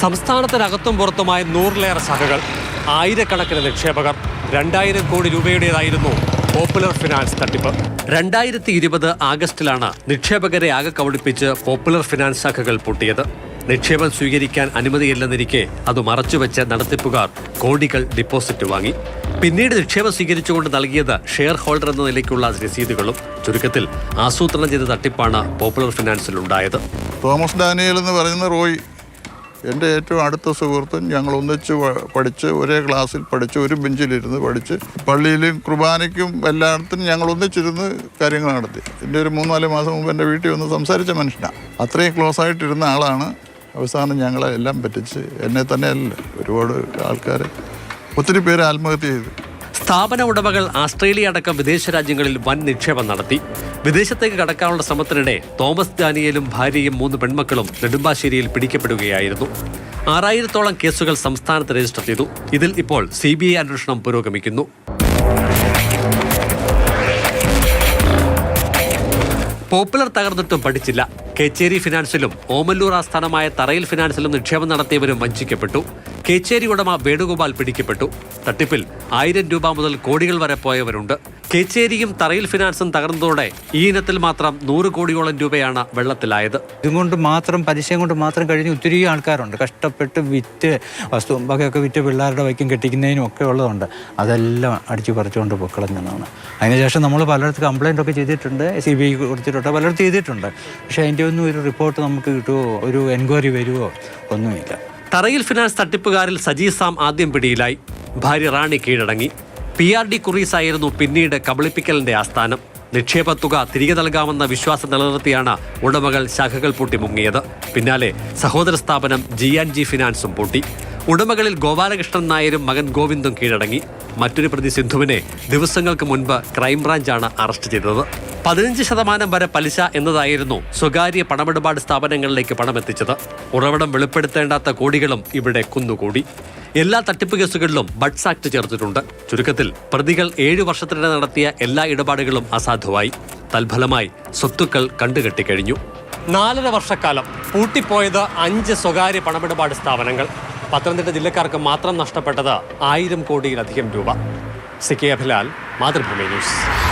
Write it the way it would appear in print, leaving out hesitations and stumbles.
സംസ്ഥാനത്തിനകത്തും പുറത്തുമായ 100-ലേറെ ശാഖകൾ, ആയിരക്കണക്കിന് നിക്ഷേപകർ, 2000 കോടി രൂപയുടേതായിരുന്നു പോപ്പുലർ ഫിനാൻസ് തട്ടിപ്പ്. 2020 ആഗസ്റ്റിലാണ് നിക്ഷേപകരെ ആകെ കബളിപ്പിച്ച് പോപ്പുലർ ഫിനാൻസ് ശാഖകൾ പൂട്ടിയത്. നിക്ഷേപം സ്വീകരിക്കാൻ അനുമതിയില്ലെന്നിരിക്കെ അത് മറച്ചുവെച്ച് നടത്തിപ്പുകാർ കോടികൾ ഡിപ്പോസിറ്റ് വാങ്ങി. പിന്നീട് നിക്ഷേപം സ്വീകരിച്ചുകൊണ്ട് നൽകിയത് ഷെയർ ഹോൾഡർ എന്ന നിലയ്ക്കുള്ള രസീതുകളും. ചുരുക്കത്തിൽ ആസൂത്രണം ചെയ്ത തട്ടിപ്പാണ് പോപ്പുലർ ഫിനാൻസിലുണ്ടായത്. തോമസ് ഡാനിയൽ എന്ന് പറയുന്ന റോയ് എൻ്റെ ഏറ്റവും അടുത്ത സുഹൃത്തും. ഞങ്ങൾ ഒന്നിച്ച് പഠിച്ച്, ഒരേ ക്ലാസ്സിൽ പഠിച്ച്, ഒരു ബെഞ്ചിലിരുന്ന് പഠിച്ച്, പള്ളിയിലും കുർബാനയ്ക്കും എല്ലായിടത്തും ഞങ്ങൾ ഒന്നിച്ചിരുന്ന് കാര്യങ്ങൾ നടത്തി. എൻ്റെ ഒരു 3-4 മാസം മുമ്പ് എൻ്റെ വീട്ടിൽ വന്ന് സംസാരിച്ച മനുഷ്യനാണ്. അത്രയും ക്ലോസ് ആയിട്ടിരുന്ന ആളാണ്. അവസാനം ഞങ്ങളെ എല്ലാം പറ്റിച്ച്, എന്നെ തന്നെയല്ല, ഒരുപാട് ആൾക്കാർ, ഒത്തിരി പേര് ആത്മഹത്യ ചെയ്തു. സ്ഥാപന ഉടമകൾ ആസ്ട്രേലിയ അടക്കം വിദേശ രാജ്യങ്ങളിൽ വൻ നിക്ഷേപം നടത്തി. വിദേശത്തേക്ക് കടക്കാനുള്ള ശ്രമത്തിനിടെ തോമസ് ഡാനിയലും ഭാര്യയും 3 പെൺമക്കളും നെടുമ്പാശ്ശേരിയിൽ പിടിക്കപ്പെടുകയായിരുന്നു. 6000-ഓളം കേസുകൾ സംസ്ഥാനത്ത് രജിസ്റ്റർ ചെയ്തു. ഇതിൽ ഇപ്പോൾ CBI അന്വേഷണം പുരോഗമിക്കുന്നു. പോപ്പുലർ തകർന്നിട്ടും പഠിച്ചില്ല. കേച്ചേരി ഫിനാൻസിലും ഓമല്ലൂർ ആസ്ഥാനമായ തറയിൽ ഫിനാൻസിലും നിക്ഷേപം നടത്തിയവരും വഞ്ചിക്കപ്പെട്ടു. കേച്ചേരി ഉടമ വേണുഗോപാൽ പിടിക്കപ്പെട്ടു. തട്ടിപ്പിൽ 1000 രൂപ മുതൽ കോടികൾ വരെ പോയവരുണ്ട്. കേച്ചേരിയും തറയിൽ ഫിനാൻസും തകർന്നതോടെ ഈ ഇനത്തിൽ മാത്രം 100 കോടിയോളം രൂപയാണ് വെള്ളത്തിലായത്. ഇതുകൊണ്ട് മാത്രം, പലിശയും കൊണ്ട് മാത്രം കഴിഞ്ഞ് ഒത്തിരി ആൾക്കാരുണ്ട്. കഷ്ടപ്പെട്ട് വിറ്റ്, വകയൊക്കെ വിറ്റ് പിള്ളേരുടെ വയ്ക്കും കെട്ടിക്കുന്നതിനും ഒക്കെ ഉള്ളതുണ്ട്. അതെല്ലാം അടിച്ചു പറിച്ചുകൊണ്ട് പൊക്കളഞ്ഞതാണ്. അതിനുശേഷം നമ്മൾ പലയിടത്ത് കംപ്ലൈൻ്റ് ഒക്കെ ചെയ്തിട്ടുണ്ട്, CBI കൊടുത്തിട്ടുണ്ട്, പലയിടത്ത് ചെയ്തിട്ടുണ്ട്. പക്ഷേ അതിൻ്റെ ഒന്നും ഒരു റിപ്പോർട്ട് നമുക്ക് കിട്ടുമോ, ഒരു എൻക്വയറി വരുമോ, ഒന്നുമില്ല. തറയിൽ ഫിനാൻസ് തട്ടിപ്പുകാരിൽ സജി സാം ആദ്യം പിടിയിലായി. ഭാര്യ റാണി കീഴടങ്ങി. PRD കുറീസ് ആയിരുന്നു പിന്നീട് കബളിപ്പിക്കലിന്റെ ആസ്ഥാനം. നിക്ഷേപത്തുക തിരികെ നൽകാമെന്ന വിശ്വാസം നിലനിർത്തിയാണ് ഉടമകൾ ശാഖകൾ പൂട്ടി മുങ്ങിയത്. പിന്നാലെ സഹോദര സ്ഥാപനം G&G ഫിനാൻസും പൂട്ടി. ഉടമകളിൽ ഗോപാലകൃഷ്ണൻ നായരും മകൻ ഗോവിന്ദും കീഴടങ്ങി. മറ്റൊരു പ്രതി സിന്ധുവിനെ ദിവസങ്ങൾക്ക് മുൻപ് ക്രൈംബ്രാഞ്ചാണ് അറസ്റ്റ് ചെയ്തത്. 15% വരെ പലിശ എന്നതായിരുന്നു സ്വകാര്യ പണമിടപാട് സ്ഥാപനങ്ങളിലേക്ക് പണമെത്തിച്ചത്. ഉറവിടം വെളിപ്പെടുത്തേണ്ടാത്ത കോടികളും ഇവിടെ കുന്നുകൂടി. എല്ലാ തട്ടിപ്പ് കേസുകളിലും ബഡ്സ് ആക്ട് ചേർത്തിട്ടുണ്ട്. ചുരുക്കത്തിൽ പ്രതികൾ 7 വർഷത്തിനിടെ നടത്തിയ എല്ലാ ഇടപാടുകളും അസാധുവായി. തൽഫലമായി സ്വത്തുക്കൾ കണ്ടുകെട്ടിക്കഴിഞ്ഞു. 4.5 വർഷക്കാലം പൂട്ടിപ്പോയത് 5 സ്വകാര്യ പണമിടപാട് സ്ഥാപനങ്ങൾ. പത്തനംതിട്ട ജില്ലക്കാർക്ക് മാത്രം നഷ്ടപ്പെട്ടത് 1000 കോടിയിലധികം രൂപ. CK Abhilal, Mathrubhumi news.